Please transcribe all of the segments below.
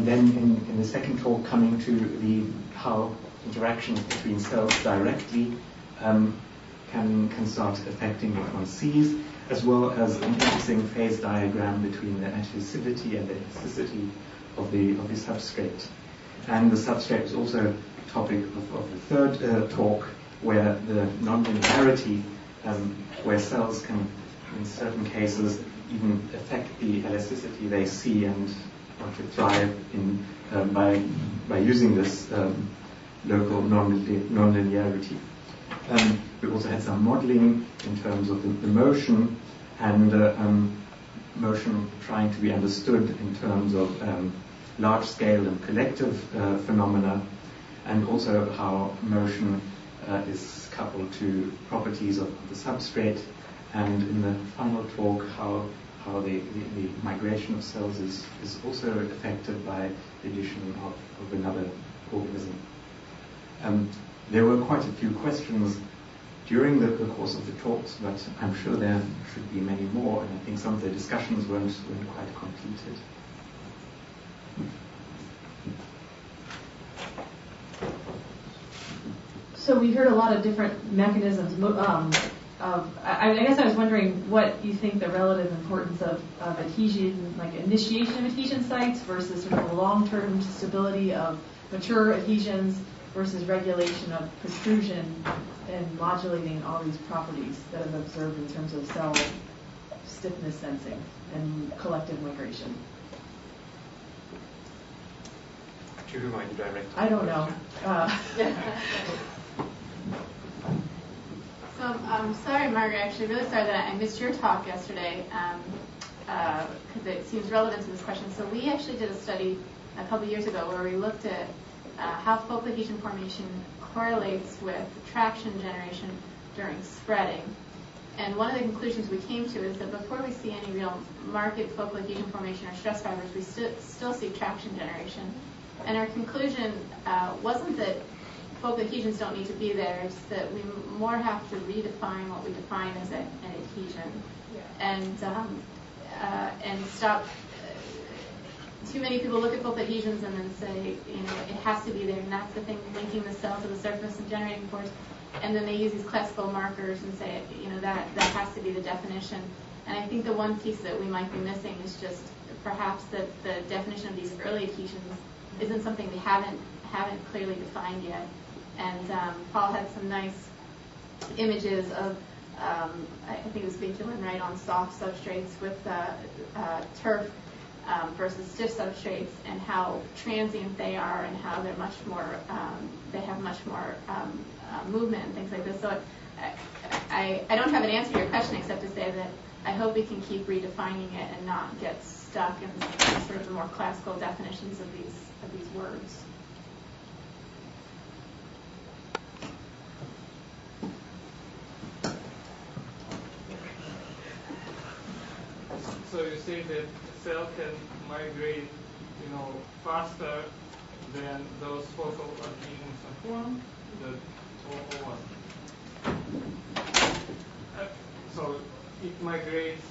And then in the second talk, coming to how interactions between cells directly can start affecting what one sees, as well as an interesting phase diagram between the adhesivity and the elasticity of the substrate. And the substrate is also a topic of the third talk, where the nonlinearity, where cells can, in certain cases, even affect the elasticity they see and want to thrive in by using this local nonlinearity. We also had some modeling in terms of the motion, and motion trying to be understood in terms of large-scale and collective phenomena, and also how motion is coupled to properties of the substrate, and in the final talk how the migration of cells is also affected by the addition of another organism. There were quite a few questions during the course of the talks, but I'm sure there should be many more, and I think some of the discussions weren't quite completed. So we heard a lot of different mechanisms. I guess I was wondering what you think the relative importance of adhesion, like initiation of adhesion sites versus sort of the long-term stability of mature adhesions versus regulation of protrusion and modulating all these properties that I've observed in terms of cell stiffness sensing and collective migration. To whom are you directed? I don't know. So I'm sorry, Margaret, actually really sorry that I missed your talk yesterday because it seems relevant to this question. So we actually did a study a couple years ago where we looked at how focal adhesion formation correlates with traction generation during spreading. And one of the conclusions we came to is that before we see any real marked focal adhesion formation or stress fibers, we still see traction generation. And our conclusion wasn't that focal adhesions don't need to be there, it's that we more have to redefine what we define as an adhesion. Yeah. And stop. Too many people look at focal adhesions and then say, it has to be there, and that's the thing linking the cell to the surface and generating force. And then they use these classical markers and say, that has to be the definition. And I think the one piece that we might be missing is just perhaps that the definition of these early adhesions isn't something we haven't clearly defined yet. And Paul had some nice images of, I think it was Vinculin, right, on soft substrates with turf versus stiff substrates, and how transient they are, and how they're much more, they have much more movement and things like this. So I don't have an answer to your question except to say that I hope we can keep redefining it and not get stuck in sort of the more classical definitions of these words. So you say that cell can migrate, faster than those focal adhesions are formed, or what? So it migrates,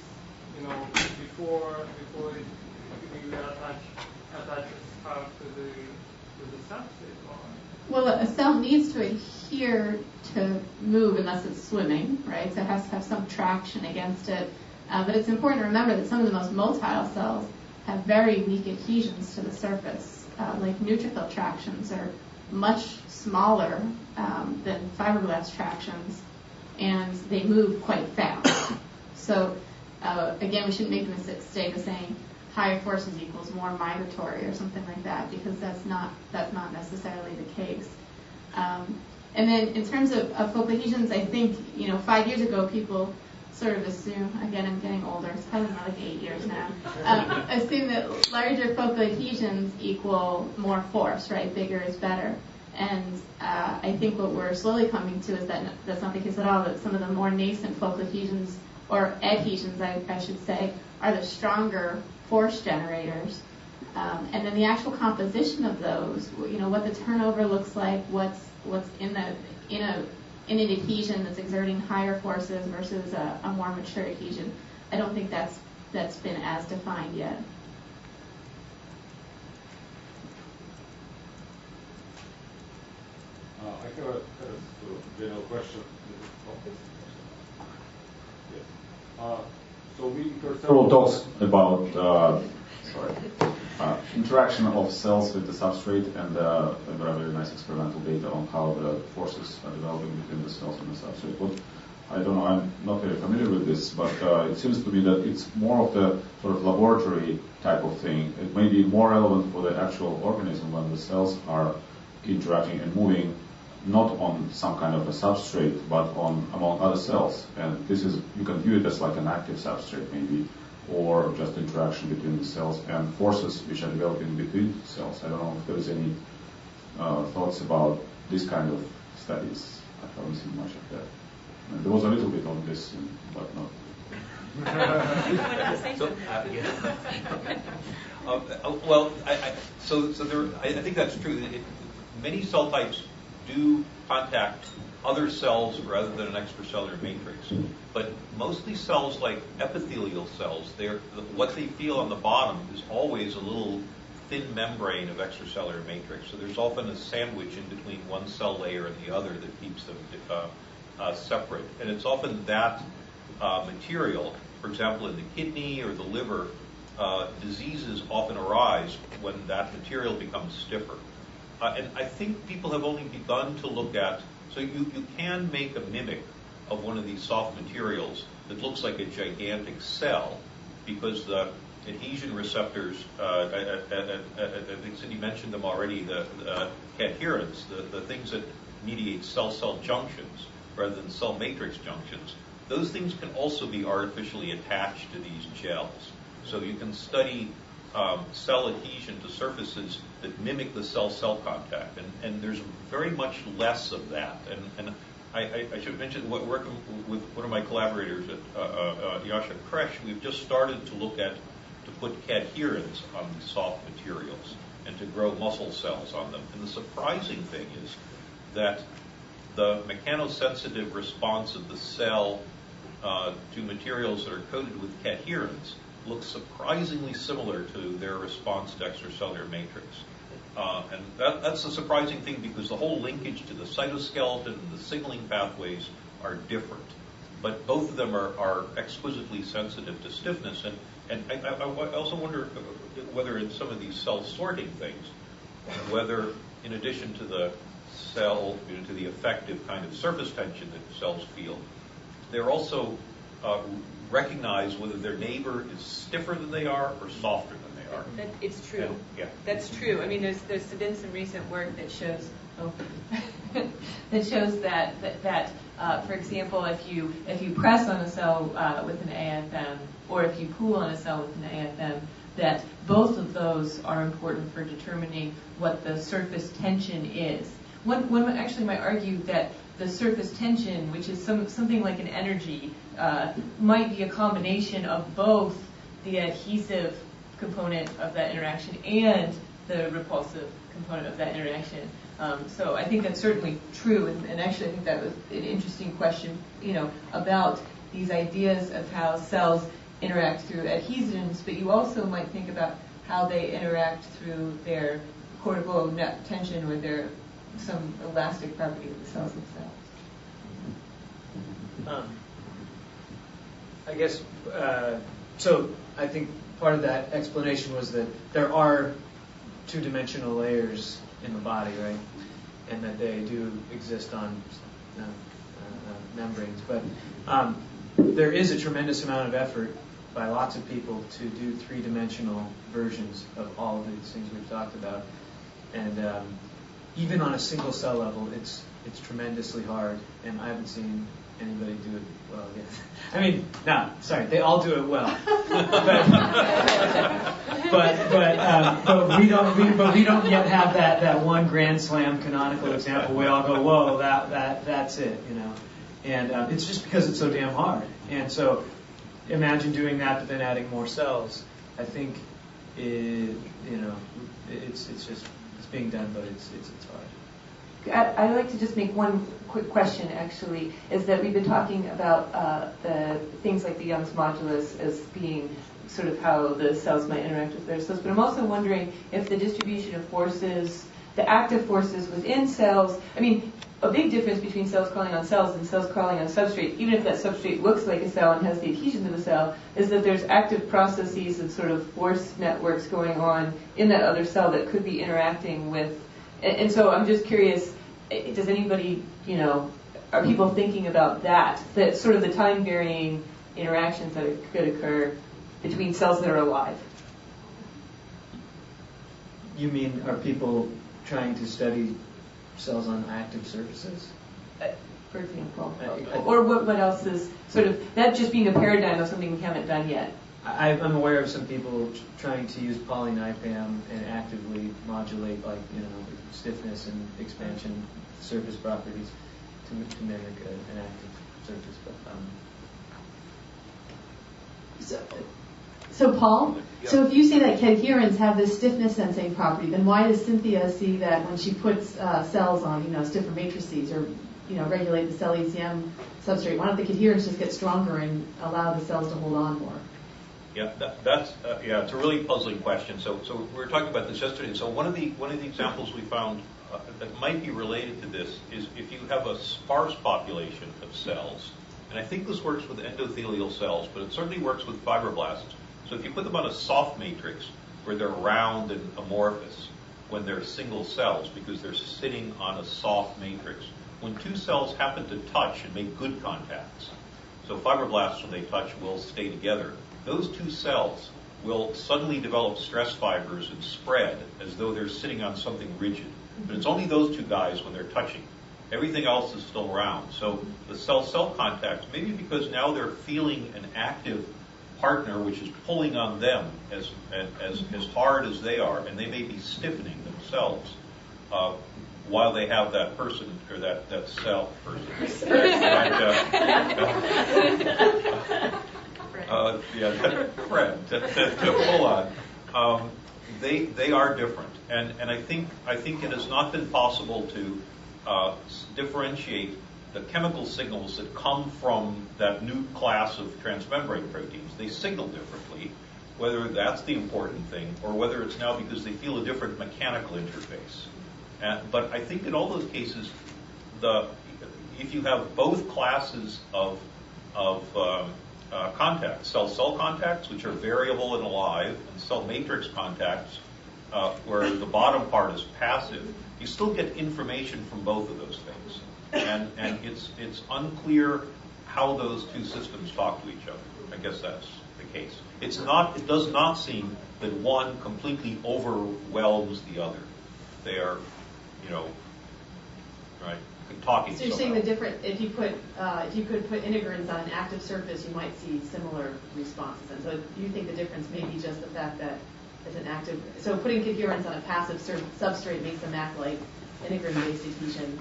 before it attaches out to the substrate, or? Well, a cell needs to adhere to move unless it's swimming, right? So it has to have some traction against it. But it's important to remember that some of the most motile cells have very weak adhesions to the surface. Like neutrophil tractions are much smaller than fibroblast tractions, and they move quite fast. So again, we shouldn't make the mistake of saying higher forces equals more migratory or something like that, because that's not necessarily the case. And then in terms of focal adhesions, I think 5 years ago people sort of assume, again I'm getting older, it's probably more like 8 years now, assume that larger focal adhesions equal more force, right? Bigger is better. And I think what we're slowly coming to is that that's not the case at all, that some of the more nascent focal adhesions, or adhesions I should say, are the stronger force generators. And then the actual composition of those, what the turnover looks like, what's in an adhesion that's exerting higher forces versus a more mature adhesion, I don't think that's been as defined yet. have a general question. Yes. So we heard several talks about interaction of cells with the substrate, and there are very nice experimental data on how the forces are developing between the cells and the substrate. But I don't know, I'm not very familiar with this, but it seems to me that it's more of the sort of laboratory type of thing. It may be more relevant for the actual organism when the cells are interacting and moving not on some kind of a substrate, but on among other cells. And this is, you can view it as like an active substrate maybe, or just interaction between the cells and forces which are developing between cells. I don't know if there is any thoughts about this kind of studies. I haven't seen much of that. And there was a little bit on this, but not. I think that's true. Many cell types do contact other cells rather than an extracellular matrix. But mostly cells like epithelial cells, what they feel on the bottom is always a little thin membrane of extracellular matrix. So there's often a sandwich in between one cell layer and the other that keeps them separate. And it's often that material, for example, in the kidney or the liver, diseases often arise when that material becomes stiffer. And I think people have only begun to look at, so you can make a mimic of one of these soft materials that looks like a gigantic cell, because the adhesion receptors, I think Cindy mentioned them already, the adherents, the things that mediate cell-cell junctions rather than cell matrix junctions, those things can also be artificially attached to these gels. So you can study cell adhesion to surfaces that mimic the cell-cell contact, and there's very much less of that. And I should mention, working with one of my collaborators at Yasha Kresh, we've just started to look at to put cadherins on these soft materials and to grow muscle cells on them. And the surprising thing is that the mechanosensitive response of the cell to materials that are coated with cadherins looks surprisingly similar to their response to extracellular matrix. And that's a surprising thing, because the whole linkage to the cytoskeleton and the signaling pathways are different. But both of them are exquisitely sensitive to stiffness. And I also wonder whether in some of these cell sorting things, whether in addition to the cell, to the effective kind of surface tension that cells feel, they're also recognize whether their neighbor is stiffer than they are or softer than they are. It's true. And, yeah. That's true. I mean, there's been some recent work that shows that for example, if you press on a cell with an AFM, or if you pull on a cell with an AFM, that both of those are important for determining what the surface tension is. One actually might argue that the surface tension, which is something like an energy, might be a combination of both the adhesive component of that interaction and the repulsive component of that interaction. So I think that's certainly true, and actually I think that was an interesting question, about these ideas of how cells interact through adhesions, but you also might think about how they interact through their cortical net tension or their some elastic property of the cells themselves. I guess, so I think part of that explanation was that there are two-dimensional layers in the body, right? And that they do exist on membranes. But there is a tremendous amount of effort by lots of people to do three-dimensional versions of all of these things we've talked about. And even on a single cell level, it's tremendously hard, and I haven't seen anybody do it well yet. I mean, no, sorry, they all do it well, but we don't yet have that one Grand Slam canonical example. We all go, whoa, that's it, and it's just because it's so damn hard. And so, imagine doing that, but then adding more cells. I think it's being done, but it's hard. I'd like to just make one quick question, actually, is that we've been talking about the things like the Young's modulus as being sort of how the cells might interact with their cells, but I'm also wondering if the distribution of forces the active forces within cells. I mean, a big difference between cells crawling on cells and cells crawling on substrate, even if that substrate looks like a cell and has the adhesion to the cell, is that there's active processes and sort of force networks going on in that other cell that could be interacting with. And so I'm just curious, does anybody, are people thinking about that sort of the time varying interactions that could occur between cells that are alive? You mean, are people trying to study cells on active surfaces? For example. Or what else is sort of, that just being a paradigm of something we haven't done yet? I'm aware of some people trying to use polynipam and actively modulate, stiffness and expansion surface properties to mimic an active surface. But, So Paul, so if you say that coherence have this stiffness sensing property, then why does Cynthia see that when she puts cells on, stiffer matrices or, regulate the cell ECM substrate, why don't the coherence just get stronger and allow the cells to hold on more? Yeah, that's it's a really puzzling question. So we were talking about this yesterday. So one of the examples we found that might be related to this is if you have a sparse population of cells, and I think this works with endothelial cells, but it certainly works with fibroblasts. So if you put them on a soft matrix where they're round and amorphous, when they're single cells because they're sitting on a soft matrix, when two cells happen to touch and make good contacts, so fibroblasts when they touch will stay together, those two cells will suddenly develop stress fibers and spread as though they're sitting on something rigid. But it's only those two guys when they're touching. Everything else is still round. So the cell-cell contact, maybe because now they're feeling an active partner which is pulling on them as hard as they are, and they may be stiffening themselves while they have that person or that cell person. Fred to pull on. They are different, and I think it has not been possible to differentiate the chemical signals that come from that new class of transmembrane proteins. They signal differently, whether that's the important thing or whether it's now because they feel a different mechanical interface. But I think in all those cases, if you have both classes of contacts, cell-cell contacts, which are variable and alive, and cell matrix contacts, where the bottom part is passive, you still get information from both of those things. And it's unclear how those two systems talk to each other. I guess that's the case. It does not seem that one completely overwhelms the other. They are, right, talking. So you're saying the different, if you could put integrins on an active surface, you might see similar responses. And so you think the difference may be just the fact that it's an active, so putting coherence on a passive substrate makes them act like integrin-based adhesion.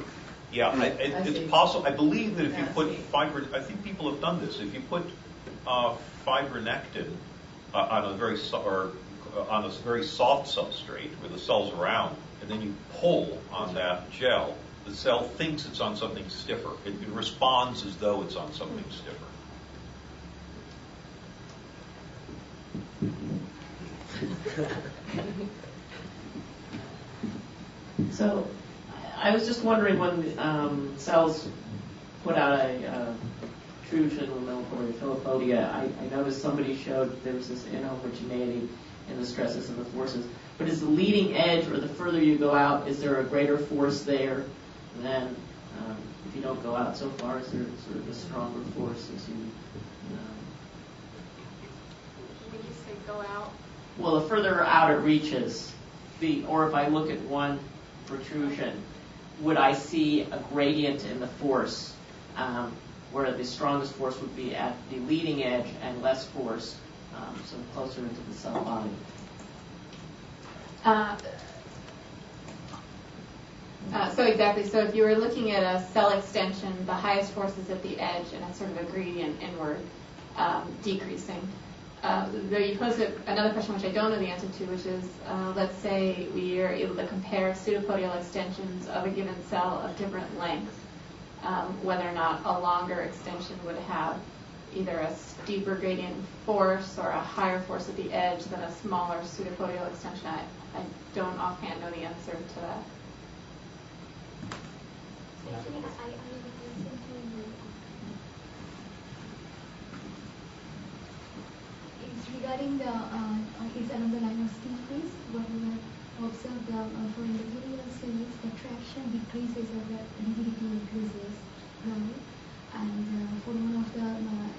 Yeah, it's possible. I believe that if you put I think people have done this. If you put fibronectin on a very soft substrate where the cell's around, and then you pull on that gel, the cell thinks it's on something stiffer. It responds as though it's on something stiffer. So I was just wondering when cells put out a Trujan or Philophodia, I noticed somebody showed there was this inhomogeneity in the stresses and the forces. But is the leading edge, or the further you go out, is there a greater force there than if you don't go out so far? Is there sort of a stronger force as you? When you say go out? Well, the further out it reaches, or if I look at one protrusion, would I see a gradient in the force where the strongest force would be at the leading edge and less force, so closer into the cell body? So exactly. So if you were looking at a cell extension, the highest force is at the edge, and it's sort of a gradient inward, decreasing. Though you posed another question which I don't know the answer to, which is, let's say we are able to compare pseudopodial extensions of a given cell of different lengths, whether or not a longer extension would have either a steeper gradient force or a higher force at the edge than a smaller pseudopodial extension. I don't offhand know the answer to that. Actually, I have a question to you. It's regarding the, it's another line of species. What we have observed for endothelial cells, the traction decreases as the rigidity increases, right? And for one of the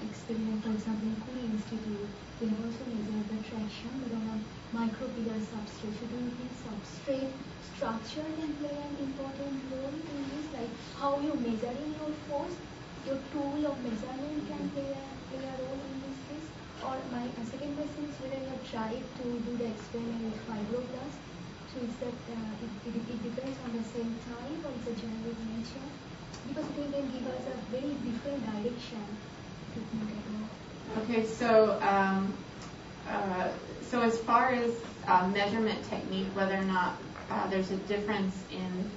experiments, for example, in Korea Institute, they have also measured the traction but on a micropillar substrate. So do you think substrate structure can play an important role in this? Like how you measuring your force, your tool of measurement can play a role in this case? Or my second question is whether you have tried to do the experiment with fibroblast. So is that it depends on the same type or it's a generic nature? Because it can give us a very different direction to think about. Okay, so so as far as measurement technique, whether or not there's a difference in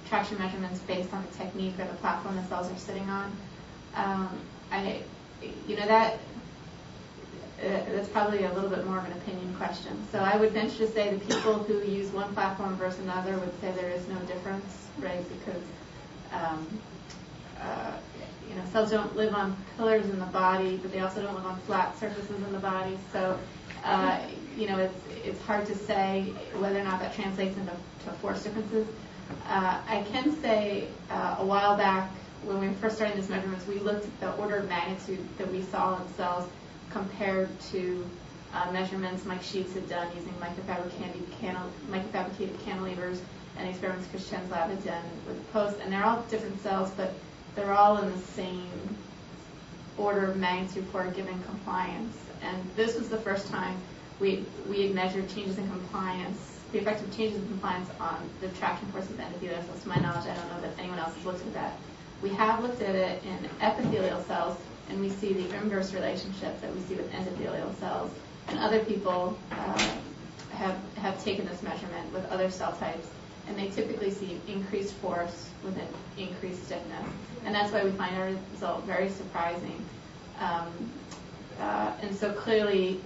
traction measurements based on the technique or the platform the cells are sitting on, that's probably a little bit more of an opinion question. So I would venture to say the people who use one platform versus another would say there is no difference, right? Because cells don't live on pillars in the body, but they also don't live on flat surfaces in the body. So, it's hard to say whether or not that translates into force differences. I can say a while back when we were first starting these measurements, we looked at the order of magnitude that we saw in cells compared to measurements Mike Sheets had done using microfabricated cantilevers and experiments Christian's lab had done with the post. And they're all different cells, but they're all in the same order of magnitude for a given compliance. And this was the first time we had measured changes in compliance, the effect of changes in compliance on the traction force of endothelial cells. To my knowledge, I don't know that anyone else has looked at that. We have looked at it in epithelial cells, and we see the inverse relationship that we see with endothelial cells. And other people have taken this measurement with other cell types, and they typically see increased force with an increased stiffness. And that's why we find our result very surprising. And so clearly,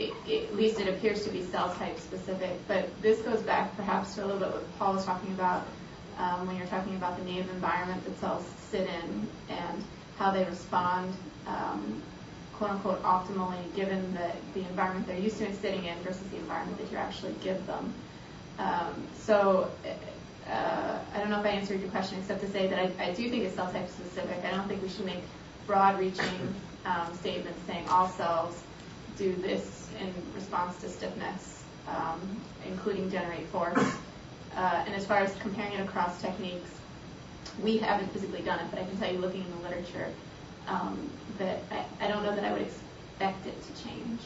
at least it appears to be cell type specific. But this goes back perhaps to a little bit what Paul was talking about when you're talking about the native environment that cells sit in and how they respond, quote unquote, optimally given the environment they're used to and sitting in versus the environment that you actually give them. So I don't know if I answered your question except to say that I do think it's cell type specific. I don't think we should make broad-reaching statements saying all cells do this in response to stiffness, including generate force. And as far as comparing it across techniques, we haven't physically done it, but I can tell you looking in the literature that I don't know that I would expect it to change.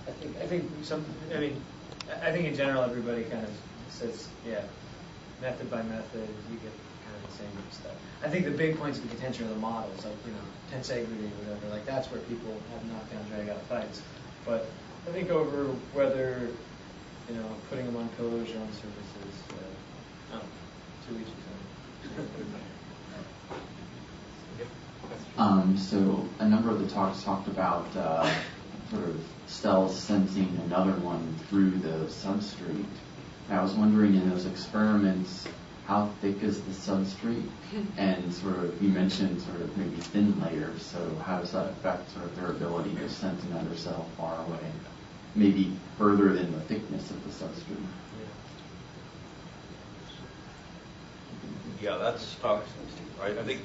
I think in general everybody kind of says, yeah, method by method, you get kind of the same stuff. I think the big points of contention are the models, like, tensegrity or whatever, like that's where people have knockdown, drag out fights. But I think over whether, putting them on pillars or on surfaces, to each his own. So a number of the talks talked about sort of cells sensing another one through the substrate. And I was wondering in those experiments, how thick is the substrate? And sort of, you mentioned sort of maybe thin layers, so how does that affect sort of their ability to sense another cell far away? Maybe further than the thickness of the substrate. Yeah, that's tough. I think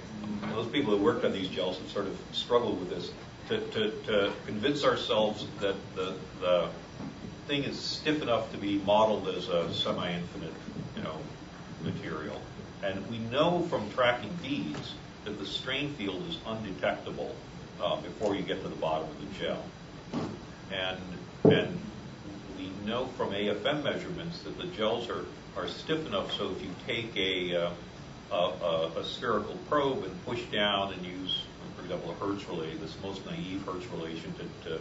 those people who worked on these gels have sort of struggled with this to convince ourselves that the thing is stiff enough to be modeled as a semi-infinite, material. And we know from tracking beads that the strain field is undetectable before you get to the bottom of the gel. And we know from AFM measurements that the gels are stiff enough so if you take a spherical probe and push down and use, for example, a Hertz relay, this most naive Hertz relation to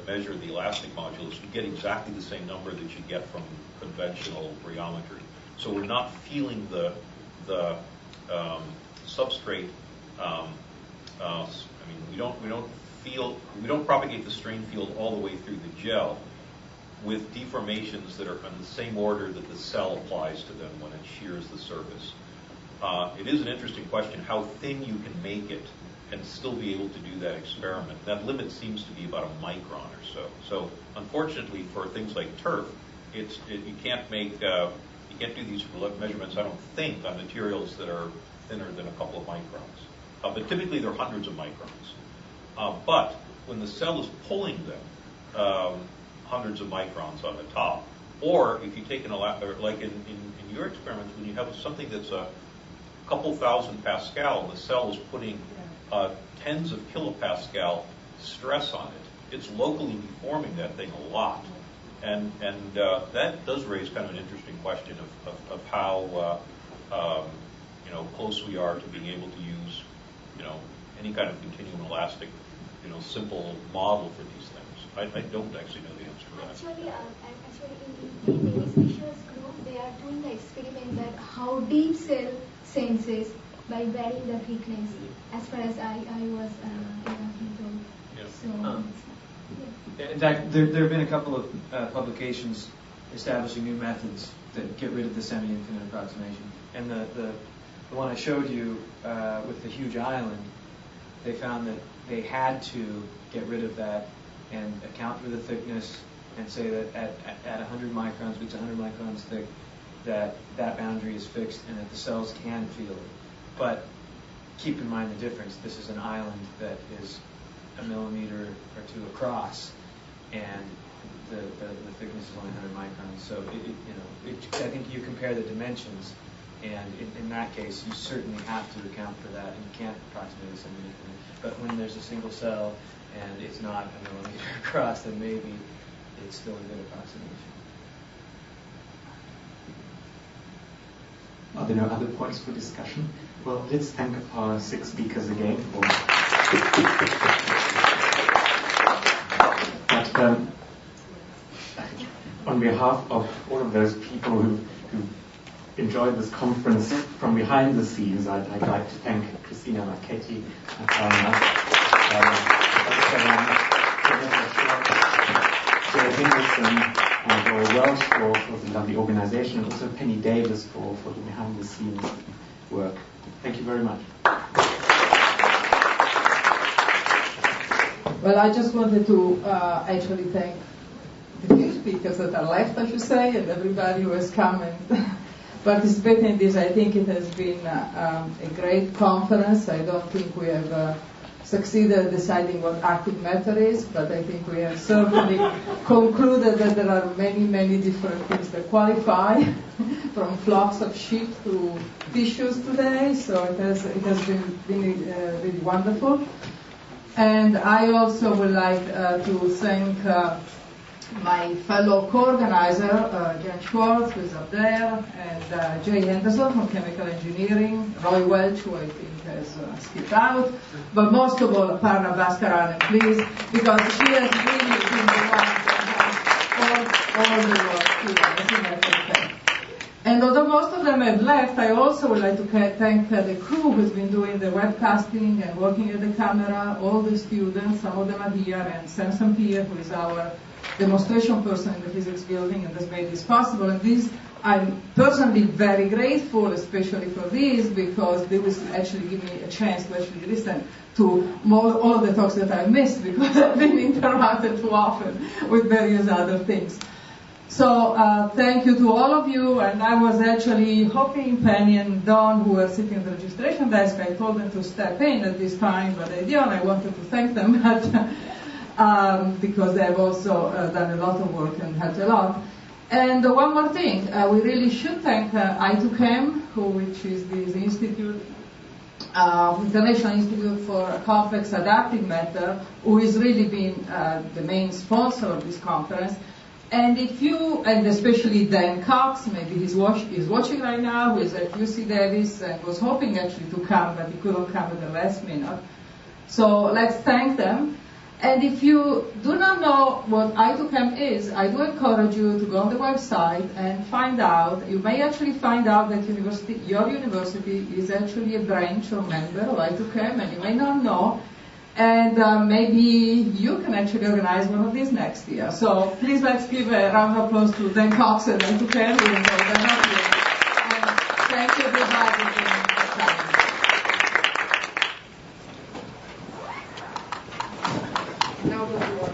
measure the elastic modulus, you get exactly the same number that you get from conventional rheometry. So we're not feeling the substrate. We don't propagate the strain field all the way through the gel. with deformations that are in the same order that the cell applies to them when it shears the surface. It is an interesting question how thin you can make it and still be able to do that experiment. That limit seems to be about a micron or so. So unfortunately for things like turf, you can't do these measurements, I don't think, on materials that are thinner than a couple of microns. But typically they're hundreds of microns. But when the cell is pulling them, hundreds of microns on the top, or if you take like in your experiments, when you have something that's a couple thousand Pascal and the cell is putting tens of kilopascal stress on it, it's locally deforming that thing a lot. And that does raise kind of an interesting question of how close we are to being able to use any kind of continuum elastic simple model for these things. I don't actually know the answer to that. Actually, in Davis Fisher's group, they are doing the experiment that how deep cell senses by varying the thickness, as far as I was told. Yeah. So, yeah. In fact, there have been a couple of publications establishing new methods that get rid of the semi-infinite approximation. And the one I showed you with the huge island, they found that they had to get rid of that and account for the thickness and say that at 100 microns, which is 100 microns thick, that boundary is fixed and that the cells can feel it. But keep in mind the difference. This is an island that is a millimeter or two across, and the thickness is only 100 microns. So I think you compare the dimensions, and in that case, you certainly have to account for that, and you can't approximate the semi-infinite. But when there's a single cell and it's not a millimeter across, then maybe it's still a good approximation. Are there no other points for discussion? Well, let's thank our 6 speakers again for but on behalf of all of those people who enjoyed this conference from behind the scenes, I'd like to thank Christina Marchetti, Joe Henderson, and Laura Welch for the lovely organization, and also Penny Davis for the behind-the-scenes work. Thank you very much. Well, I just wanted to actually thank the few speakers that are left, I should say, and everybody who has come and participated in this. I think it has been a great conference. I don't think we have succeeded deciding what active matter is, but I think we have certainly concluded that there are many, many different things that qualify, from flocks of sheep to tissues today. So it has been really wonderful. And I also would like to thank my fellow co-organizer, Jan Schwartz, who is up there, and Jay Henderson from Chemical Engineering, Roy Welch, who I think has skipped out, but most of all, Parna Bhaskaranan, please, because she has really been the one that has all the work here. I think I can thank. And although most of them have left, I also would like to thank the crew who's been doing the webcasting and working at the camera, all the students, some of them are here, and Samson Pierre, who is our demonstration person in the physics building and has made this possible. And this, I'm personally very grateful, especially for this, because they will actually give me a chance to actually listen to all of the talks that I missed, because I've been interrupted too often with various other things. So thank you to all of you, and I was actually hoping Penny and Don, who were sitting at the registration desk, I told them to step in at this time, but they didn't. I wanted to thank them, because they have also done a lot of work and helped a lot. And one more thing, we really should thank I2CHEM, which is this institute, International Institute for Complex Adaptive Matter, who has really been the main sponsor of this conference. And and especially Dan Cox, maybe he's watching right now, who is at UC Davis and was hoping actually to come, but he couldn't come at the last minute. So let's thank them. And if you do not know what I2CHEM is, I do encourage you to go on the website and find out. You may actually find out that your university is actually a branch or member of I2CHEM, and you may not know. And maybe you can actually organize one of these next year. So please let's give a round of applause to Dan Cox and to Kelly. And thank you everybody for coming. Now